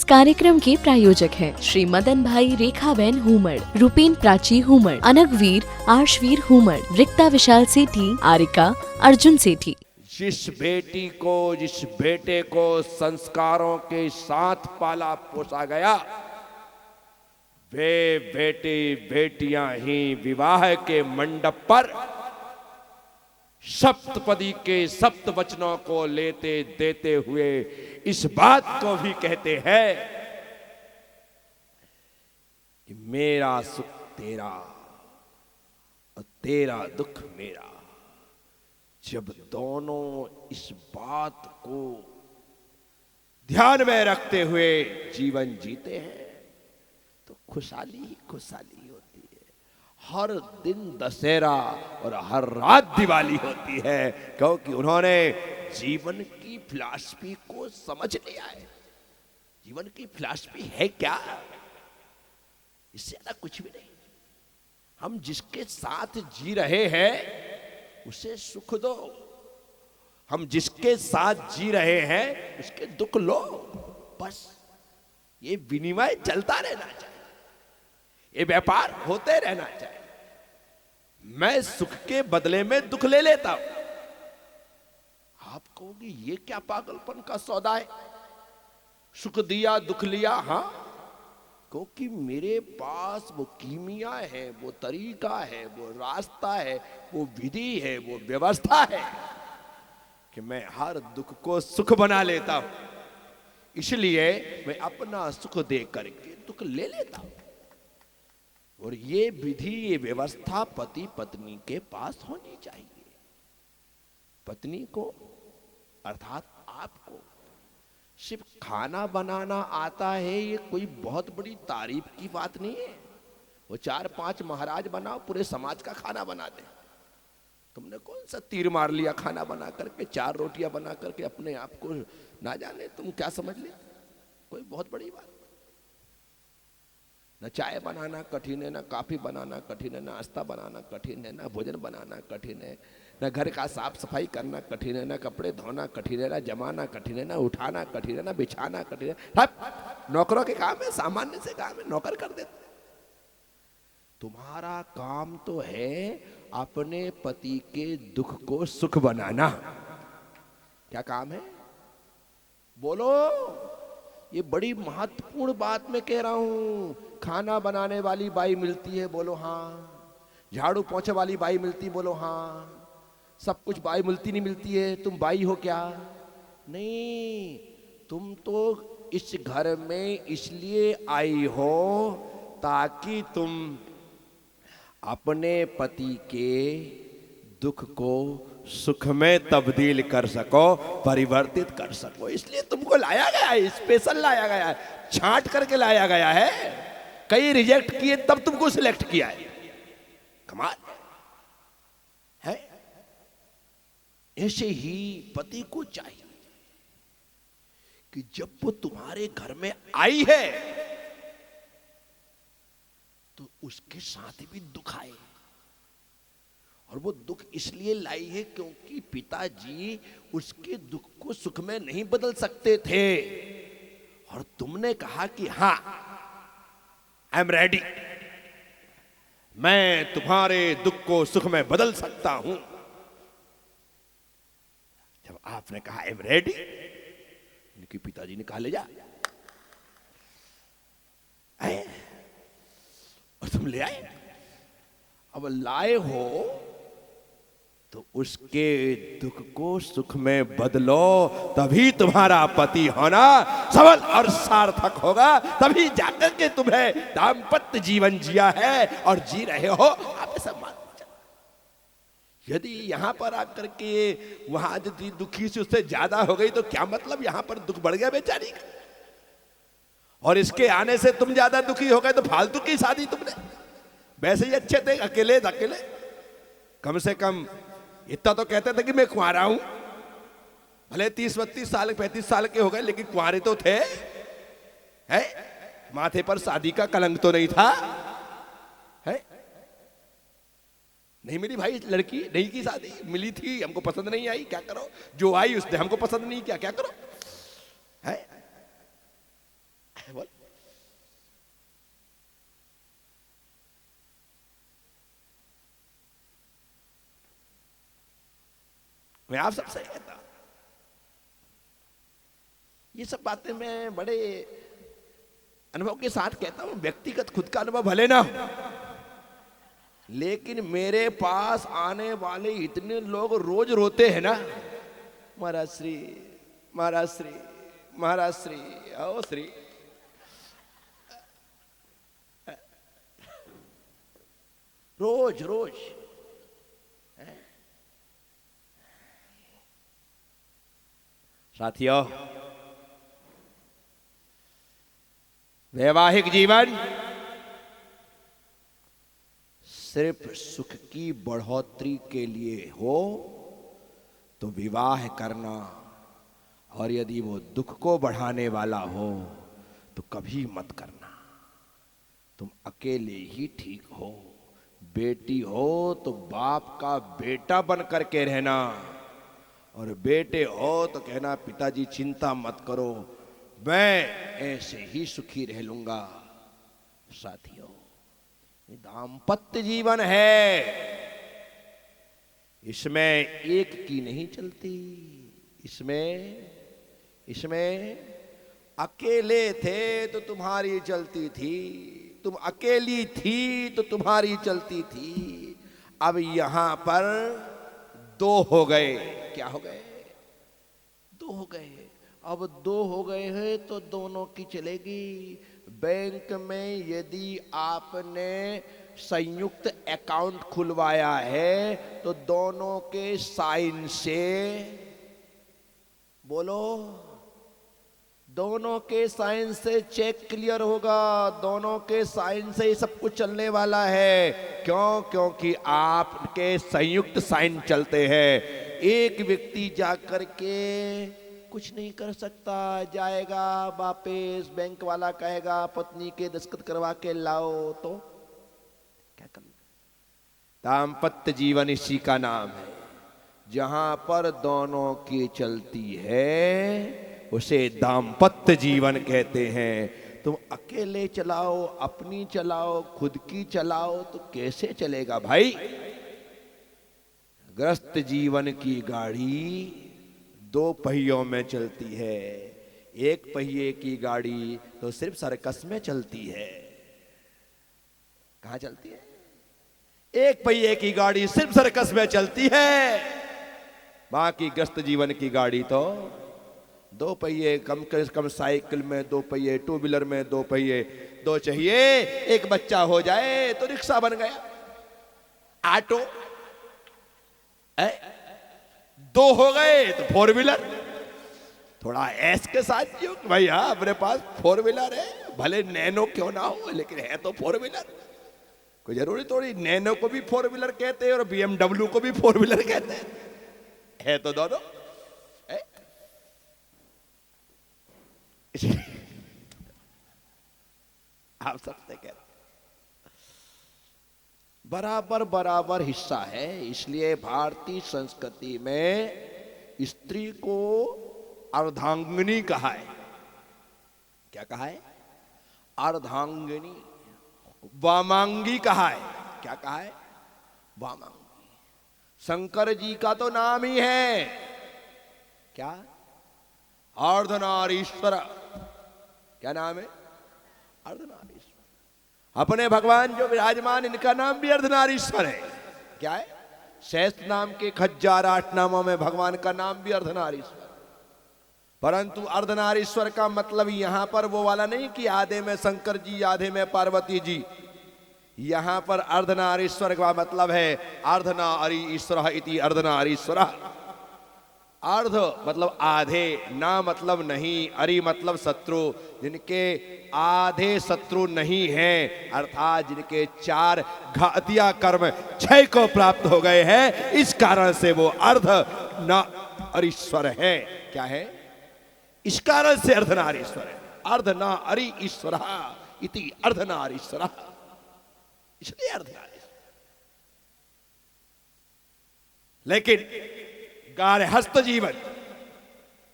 कार्यक्रम के प्रायोजक हैं श्री मदन भाई रेखाबेन हुमड़, रूपेन प्राची हुमड़, अनगवीर आर्शवीर हुमड़, रिक्ता विशाल सेठी, आरिका अर्जुन सेठी। जिस बेटी को, जिस बेटे को संस्कारों के साथ पाला पोसा गया, वे बेटे बेटियां ही विवाह के मंडप पर सप्तपदी के सप्त वचनों को लेते देते हुए इस बात को भी कहते हैं कि मेरा सुख तेरा और तेरा दुख मेरा। जब दोनों इस बात को ध्यान में रखते हुए जीवन जीते हैं तो खुशहाली ही खुशहाली होती है। हर दिन दशहरा और हर रात दिवाली होती है, क्योंकि उन्होंने जीवन की फिलॉसफी को समझ लिया है। जीवन की फिलॉसफी है क्या? इससे ज्यादा कुछ भी नहीं। हम जिसके साथ जी रहे हैं उसे सुख दो, हम जिसके साथ जी रहे हैं उसके दुख लो। बस ये विनिमय चलता रहना चाहिए, ये व्यापार होते रहना चाहिए। मैं सुख के बदले में दुख ले लेता हूं। आप कहोगे ये क्या पागलपन का सौदा है? सुख दिया दुख लिया। हाँ, क्योंकि मेरे पास वो कीमिया है, वो तरीका है, वो रास्ता है, वो विधि है, वो व्यवस्था है कि मैं हर दुख को सुख बना लेता हूं। इसलिए मैं अपना सुख दे करके दुख ले लेता हूं। और ये विधि, ये व्यवस्था पति पत्नी के पास होनी चाहिए। पत्नी को अर्थात आपको सिर्फ खाना बनाना आता है, ये कोई बहुत बड़ी तारीफ की बात नहीं है। वो 4-5 महाराज बनाओ, पूरे समाज का खाना बना दे। तुमने कौन सा तीर मार लिया खाना बना करके, 4 रोटियां बना करके अपने आप को ना जाने तुम क्या समझ लिया? कोई बहुत बड़ी बात। न चाय बनाना कठिन है, न कॉफी बनाना कठिन है, न नाश्ता बनाना कठिन है, न भोजन बनाना कठिन है, न घर का साफ सफाई करना कठिन है, न कपड़े धोना कठिन है, न जमाना कठिन है, न उठाना कठिन है, न बिछाना कठिन है। सब नौकरों के काम है, सामान्य से काम है, नौकर कर देते। तुम्हारा काम तो है अपने पति के दुख को सुख बनाना। क्या काम है? बोलो। ये बड़ी महत्वपूर्ण बात मैं कह रहा हूं। खाना बनाने वाली बाई मिलती है, बोलो हाँ। झाड़ू पोंछे वाली बाई मिलती, बोलो हाँ। सब कुछ बाई मिलती नहीं मिलती है। तुम बाई हो क्या? नहीं, तुम तो इस घर में इसलिए आई हो ताकि तुम अपने पति के दुख को सुख में तब्दील कर सको, परिवर्तित कर सको। इसलिए तुमको लाया गया है, स्पेशल लाया गया है, छांट करके लाया गया है। कई रिजेक्ट किए तब तुमको सिलेक्ट किया है। कमाल है। ऐसे ही पति को चाहिए कि जब वो तुम्हारे घर में आई है तो उसके साथ भी दुख आए। और वो दुख इसलिए लाई है क्योंकि पिताजी उसके दुख को सुख में नहीं बदल सकते थे। और तुमने कहा कि हाँ, आई एम रेडी, मैं तुम्हारे दुख को सुख में बदल सकता हूं। जब आपने कहा आई एम रेडी, उनके पिताजी ने कहा ले जा। और तुम ले आए। अब लाए हो तो उसके दुख को सुख में बदलो, तभी तुम्हारा पति होना सबल और सार्थक होगा। तभी जाकर के तुम्हें दाम्पत्य जीवन जिया है और जी रहे हो। आप ऐसा मान। यदि यहां पर आकर के वहां यदि दुखी से उससे ज्यादा हो गई तो क्या मतलब? यहां पर दुख बढ़ गया बेचारी का। और इसके आने से तुम ज्यादा दुखी हो गए तो फालतू की शादी तुमने। वैसे ही अच्छे थे अकेले अकेले। कम से कम इतना तो कहते थे कि मैं कुंवारा हूं। भले 30-32 साल 35 साल के हो गए, लेकिन कुंवारे तो थे। है माथे पर शादी का कलंक तो नहीं था। है नहीं मिली भाई लड़की, नहीं की शादी। मिली थी, हमको पसंद नहीं आई, क्या करो? जो आई उसने हमको पसंद नहीं किया, क्या करो? है बोल। मैं आप सबसे कहता हूं, ये सब बातें मैं बड़े अनुभव के साथ कहता हूं। व्यक्तिगत खुद का अनुभव भले ना हो, लेकिन मेरे पास आने वाले इतने लोग रोज रोते हैं ना, महाराज श्री, महाराज श्री, महाराज श्री, ओ श्री। रोज रोज साथियों, वैवाहिक जीवन सिर्फ सुख की बढ़ोतरी के लिए हो तो विवाह करना, और यदि वो दुख को बढ़ाने वाला हो तो कभी मत करना। तुम अकेले ही ठीक हो। बेटी हो तो बाप का बेटा बन करके रहना, और बेटे हो तो कहना पिताजी चिंता मत करो, मैं ऐसे ही सुखी रह लूंगा। साथियों, ये दाम्पत्य जीवन है, इसमें एक की नहीं चलती। इसमें अकेले थे तो तुम्हारी चलती थी, तुम अकेली थी तो तुम्हारी चलती थी। अब यहां पर दो हो गए। क्या हो गए? दो हो गए। अब दो हो गए हैं तो दोनों की चलेगी। बैंक में यदि आपने संयुक्त अकाउंट खुलवाया है तो दोनों के साइन से, बोलो, दोनों के साइन से चेक क्लियर होगा, दोनों के साइन से ही सब कुछ चलने वाला है। क्यों? क्योंकि आपके संयुक्त साइन चलते हैं। एक व्यक्ति जाकर के कुछ नहीं कर सकता, जाएगा वापस, बैंक वाला कहेगा पत्नी के दस्तखत करवा के लाओ, तो क्या कर? दाम्पत्य जीवन इसी का नाम है। जहां पर दोनों की चलती है उसे दाम्पत्य जीवन कहते हैं। तुम अकेले चलाओ, अपनी चलाओ, खुद की चलाओ तो कैसे चलेगा भाई? ग्रस्त जीवन की गाड़ी दो पहियों में चलती है। एक पहिए की गाड़ी तो सिर्फ सर्कस में चलती है। कहां चलती है? एक पहिए की गाड़ी सिर्फ सर्कस में चलती है, बाकी ग्रस्त जीवन की गाड़ी तो दो पहिए, कम से कम साइकिल में दो पहिए, टू व्हीलर में दो पहिए, दो चाहिए। एक बच्चा हो जाए तो रिक्शा बन गया, ऑटो। दो हो गए तो फोर व्हीलर। थोड़ा ऐस के साथ जियो कि भाई हाँ अपने पास फोर व्हीलर है, भले नैनो क्यों ना हो लेकिन है तो फोर व्हीलर। कोई जरूरी थोड़ी नैनो को भी फोर व्हीलर कहते हैं और BMW को भी फोर व्हीलर कहते हैं, है तो दोनों। आप सबसे कहते बराबर बराबर हिस्सा है। इसलिए भारतीय संस्कृति में स्त्री को अर्धांगिनी कहा है। क्या कहा है? अर्धांगिनी। वामांगी कहा है। क्या कहा है? वामांगी। शंकर जी का तो नाम ही है क्या? अर्धनारीश्वर। क्या नाम है? अर्धनारीश्वर। अपने भगवान जो विराजमान, इनका नाम भी अर्धनारीश्वर है। क्या है? शेष नाम के 1008 नामों में भगवान का नाम भी अर्धनारीश्वर। परंतु अर्धनारीश्वर का मतलब यहां पर वो वाला नहीं कि आधे में शंकर जी आधे में पार्वती जी। यहां पर अर्धनारीश्वर का मतलब है अर्धनारी ईश्वर इति अर्धनारीश्वर। अर्ध मतलब आधे, ना मतलब नहीं, अरि मतलब शत्रु। जिनके आधे शत्रु नहीं हैं, अर्थात जिनके 4 घातिया कर्म 6 को प्राप्त हो गए हैं, इस कारण से वो अर्ध नारीश्वर है। क्या है? इस कारण से अर्धनारीश्वर है। अर्ध ना अरि ईश्वर इति अर्धनारीश्वर, इसलिए अर्धनारीश्वर। लेकिन गार्हस्थ जीवन,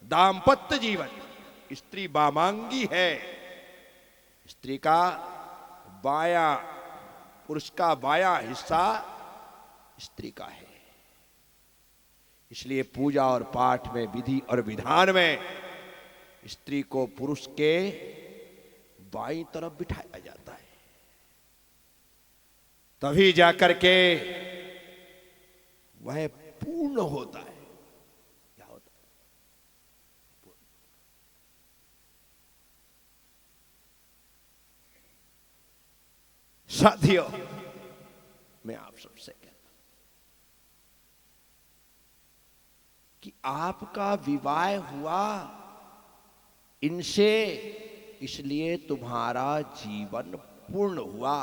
दाम्पत्य जीवन, स्त्री वामांगी है। स्त्री का बायां, पुरुष का बायां हिस्सा स्त्री का है। इसलिए पूजा और पाठ में, विधि और विधान में स्त्री को पुरुष के बाईं तरफ बिठाया जाता है, तभी जाकर के वह पूर्ण होता है। क्या होता है? साथियों, मैं आप सबसे कहता हूं कि आपका विवाह हुआ इनसे, इसलिए तुम्हारा जीवन पूर्ण हुआ,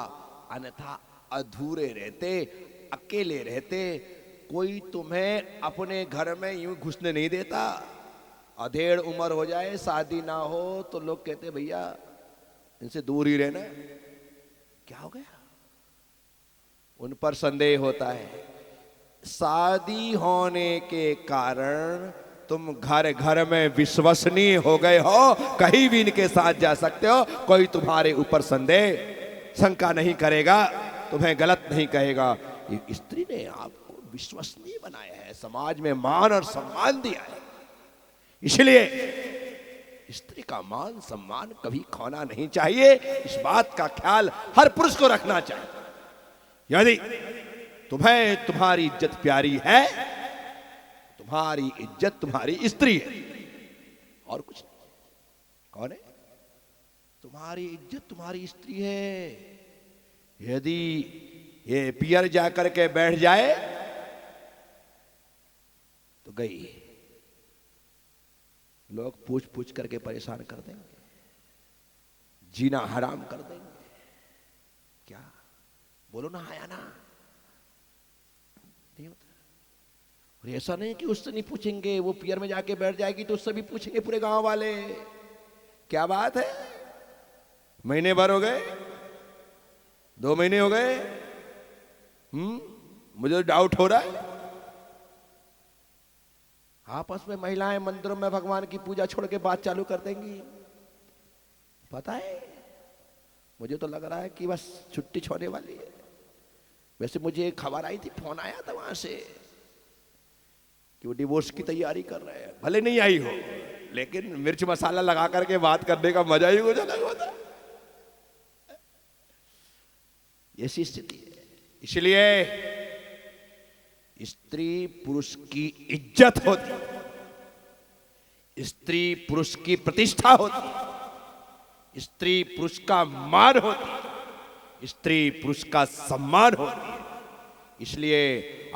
अन्यथा अधूरे रहते, अकेले रहते। कोई तुम्हें अपने घर में यूं घुसने नहीं देता। अधेड़ उम्र हो जाए, शादी ना हो, तो लोग कहते भैया इनसे दूर ही रहना। क्या हो गया? उन पर संदेह होता है। शादी होने के कारण तुम घर घर में विश्वसनीय हो गए हो, कहीं भी इनके साथ जा सकते हो, कोई तुम्हारे ऊपर संदेह शंका नहीं करेगा, तुम्हें गलत नहीं कहेगा। ये स्त्री ने आपको विश्वसनीय बनाया है, समाज में मान और सम्मान दिया है। इसलिए स्त्री का मान सम्मान कभी खोना नहीं चाहिए। इस बात का ख्याल हर पुरुष को रखना चाहिए। यदि तुम्हें तुम्हारी इज्जत प्यारी है, तुम्हारी इज्जत तुम्हारी स्त्री है और कुछ नहीं। कौन है? तुम्हारी इज्जत तुम्हारी स्त्री है। यदि ये पियर जाकर के बैठ जाए तो गई, लोग पूछ पूछ करके परेशान कर देंगे, जीना हराम कर देंगे। क्या बोलो ना, आया ना? नहीं होता। और ऐसा नहीं कि उससे नहीं पूछेंगे, वो पियर में जाके बैठ जाएगी तो उससे भी पूछेंगे पूरे गांव वाले। क्या बात है? महीने भर हो गए, 2 महीने हो गए, मुझे तो डाउट हो रहा है। आपस में महिलाएं मंदिरों में भगवान की पूजा छोड़ के बात चालू कर देंगी। पता है, मुझे तो लग रहा है कि बस छुट्टी छोड़ने वाली है। वैसे मुझे एक खबर आई थी, फोन आया था वहां से कि वो डिवोर्स की तैयारी कर रहे हैं। भले नहीं आई हो, लेकिन मिर्च मसाला लगा करके बात करने का मजा ही कुछ अलग होता है। ऐसी स्थिति है। इसलिए स्त्री पुरुष की इज्जत होती, स्त्री पुरुष की प्रतिष्ठा होती, स्त्री पुरुष का मान होती, स्त्री पुरुष का सम्मान होती है। इसलिए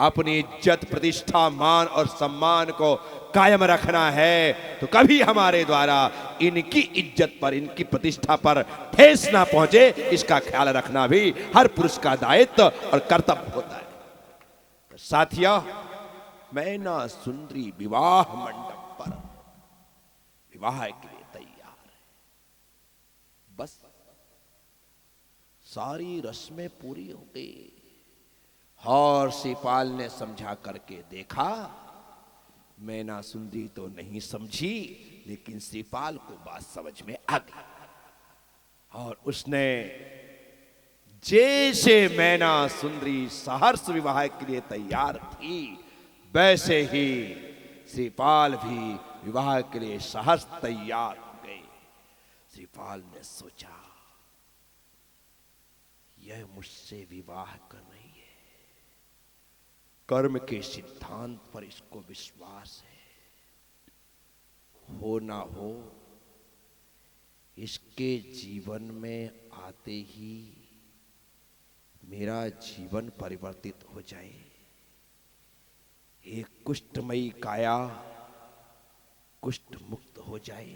अपनी इज्जत, प्रतिष्ठा, मान और सम्मान को कायम रखना है तो कभी हमारे द्वारा इनकी इज्जत पर, इनकी प्रतिष्ठा पर ठेस ना पहुंचे, इसका ख्याल रखना भी हर पुरुष का दायित्व और कर्तव्य होता है। साथियों, मैना सुंदरी विवाह मंडप पर विवाह के लिए तैयार है। बस सारी रस्में पूरी हो गई और शिपाल ने समझा करके देखा। मैना सुंदरी तो नहीं समझी, लेकिन शिपाल को बात समझ में आ गई और उसने जैसे मैना सुंदरी सहर्ष विवाह के लिए तैयार थी, वैसे ही शिपाल भी विवाह के लिए सहर्ष तैयार हो गए। शिपाल ने सोचा, यह मुझसे विवाह कर रही है, कर्म के सिद्धांत पर इसको विश्वास है, हो ना हो इसके जीवन में आते ही मेरा जीवन परिवर्तित हो जाए, एक कुष्ठमयी काया कुष्ठ मुक्त हो जाए,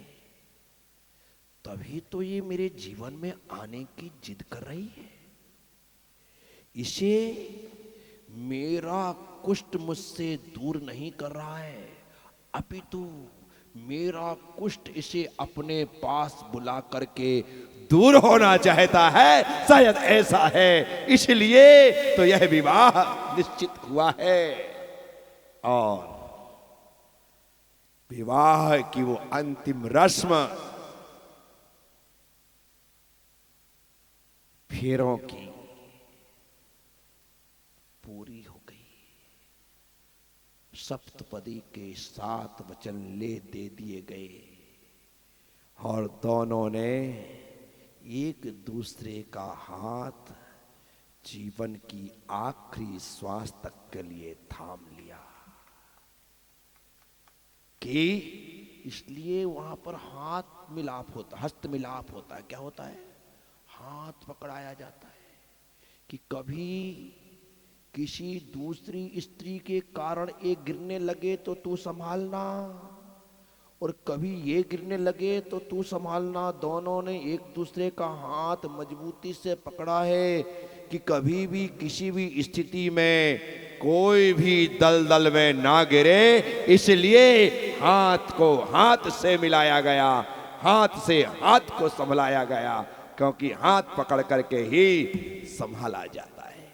तभी तो ये मेरे जीवन में आने की जिद कर रही है। इसे मेरा कुष्ठ मुझसे दूर नहीं कर रहा है, अपितु मेरा कुष्ठ इसे अपने पास बुला करके दूर होना चाहता है। शायद ऐसा है, इसलिए तो यह विवाह निश्चित हुआ है। और विवाह की वो अंतिम रस्म फेरों की पूरी हो गई। सप्तपदी के 7 वचन दे दिए गए और दोनों ने एक दूसरे का हाथ जीवन की आखिरी श्वास तक के लिए थाम लिया। कि इसलिए वहां पर हाथ मिलाप होता, हस्त मिलाप होता है। क्या होता है? हाथ पकड़ाया जाता है कि कभी किसी दूसरी स्त्री के कारण एक गिरने लगे तो तू संभालना, और कभी ये गिरने लगे तो तू संभालना। दोनों ने एक दूसरे का हाथ मजबूती से पकड़ा है कि कभी भी किसी भी स्थिति में कोई भी दलदल में ना गिरे। इसलिए हाथ को हाथ से मिलाया गया, हाथ से हाथ को संभलाया गया, क्योंकि हाथ पकड़ करके ही संभाला जाता है।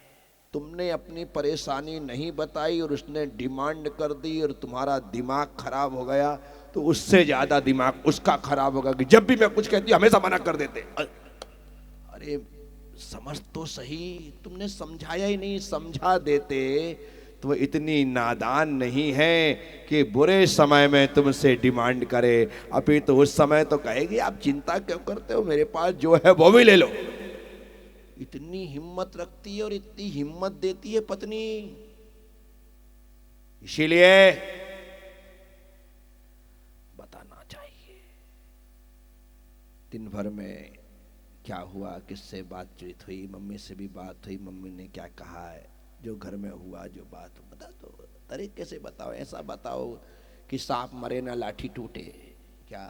तुमने अपनी परेशानी नहीं बताई और उसने डिमांड कर दी और तुम्हारा दिमाग खराब हो गया, तो उससे ज्यादा दिमाग उसका खराब होगा कि जब भी मैं कुछ कहती हमेशा मना कर देते। अरे समझ तो सही, तुमने समझाया ही नहीं। समझा देते तो वो इतनी नादान नहीं है कि बुरे समय में तुमसे डिमांड करे। अभी तो उस समय तो कहेगी आप चिंता क्यों करते हो, मेरे पास जो है वो भी ले लो। इतनी हिम्मत रखती है और इतनी हिम्मत देती है पत्नी। इसीलिए बताना चाहिए दिन भर में क्या हुआ, किससे बातचीत हुई, मम्मी से भी बात हुई, मम्मी ने क्या कहा है, जो घर में हुआ जो बात बता दो, तरीके से बताओ। ऐसा बताओ कि सांप मरे ना लाठी टूटे। क्या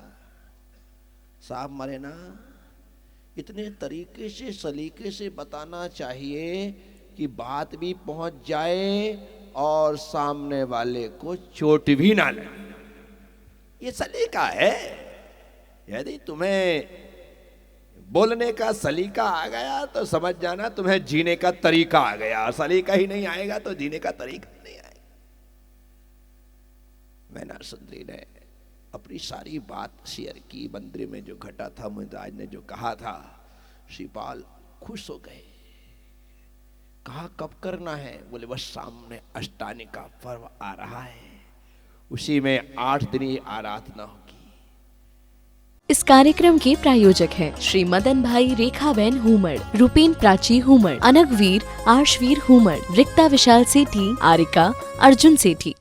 सांप मरे ना? इतने तरीके से सलीके से बताना चाहिए कि बात भी पहुंच जाए और सामने वाले को चोट भी ना लगे। ये सलीका है। यदि तुम्हें बोलने का सलीका आ गया तो समझ जाना तुम्हें जीने का तरीका आ गया। सलीका ही नहीं आएगा तो जीने का तरीका नहीं आएगा। मैना सुंदरी ने अपनी सारी बात शेयर की। मंदिर में जो घटा था, मुमताज ने जो कहा था, श्रीपाल खुश हो गए। कहा कब करना है? बोले बस सामने अष्टानी का पर्व आ रहा है, उसी में 8 दिन आराधना होगी। इस कार्यक्रम के प्रायोजक हैं श्री मदन भाई रेखाबेन हुमड़, रूपेन प्राची हुमड़, अनगवीर आर्शवीर हुमड़, रिक्ता विशाल सेठी, आरिका अर्जुन सेठी।